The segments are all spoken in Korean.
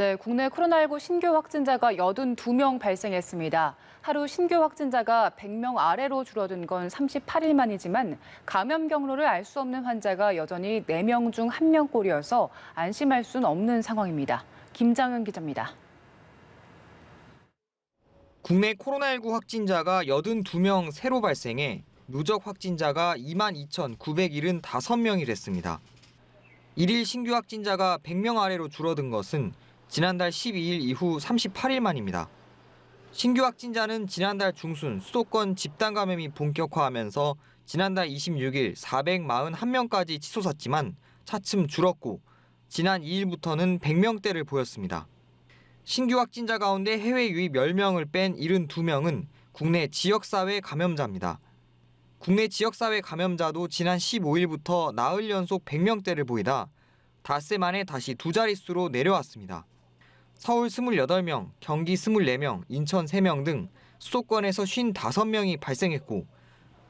네, 국내 코로나19 신규 확진자가 82명 발생했습니다. 하루 신규 확진자가 100명 아래로 줄어든 건 38일 만이지만 감염 경로를 알 수 없는 환자가 여전히 4명 중 1명꼴이어서 안심할 수는 없는 상황입니다. 김장은 기자입니다. 국내 코로나19 확진자가 82명 새로 발생해 누적 확진자가 22,975명이랬습니다. 1일 신규 확진자가 100명 아래로 줄어든 것은 지난달 12일 이후 38일 만입니다. 신규 확진자는 지난달 중순 수도권 집단 감염이 본격화하면서 지난달 26일 441명까지 치솟았지만 차츰 줄었고 지난 2일부터는 100명대를 보였습니다. 신규 확진자 가운데 해외 유입 10명을 뺀 72명은 국내 지역사회 감염자입니다. 국내 지역사회 감염자도 지난 15일부터 나흘 연속 100명대를 보이다 닷새 만에 다시 두 자릿수로 내려왔습니다. 서울 28명, 경기 24명, 인천 3명 등 수도권에서 55명이 발생했고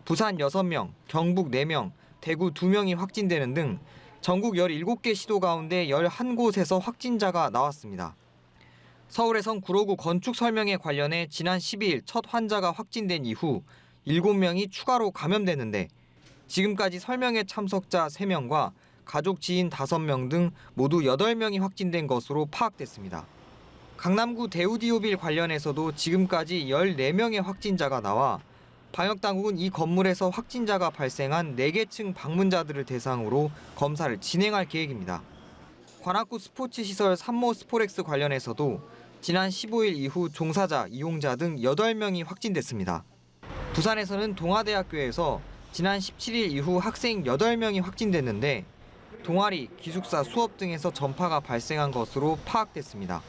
부산 6명, 경북 4명, 대구 2명이 확진되는 등 전국 17개 시도 가운데 11곳에서 확진자가 나왔습니다. 서울에선 구로구 건축 설명에 관련해 지난 12일 첫 환자가 확진된 이후 7명이 추가로 감염됐는데 지금까지 설명회 참석자 3명과 가족 지인 5명 등 모두 8명이 확진된 것으로 파악됐습니다. 강남구 대우디오빌 관련해서도 지금까지 14명의 확진자가 나와 방역당국은 이 건물에서 확진자가 발생한 4개 층 방문자들을 대상으로 검사를 진행할 계획입니다. 관악구 스포츠시설 산모 스포렉스 관련해서도 지난 15일 이후 종사자, 이용자 등 8명이 확진됐습니다. 부산에서는 동아대학교에서 지난 17일 이후 학생 8명이 확진됐는데 동아리, 기숙사, 수업 등에서 전파가 발생한 것으로 파악됐습니다.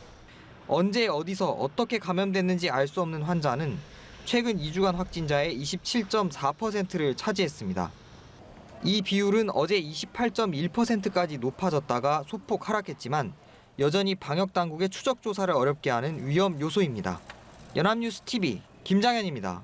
언제 어디서 어떻게 감염됐는지 알 수 없는 환자는 최근 2주간 확진자의 27.4%를 차지했습니다. 이 비율은 어제 28.1%까지 높아졌다가 소폭 하락했지만 여전히 방역당국의 추적 조사를 어렵게 하는 위험 요소입니다. 연합뉴스 TV 김장현입니다.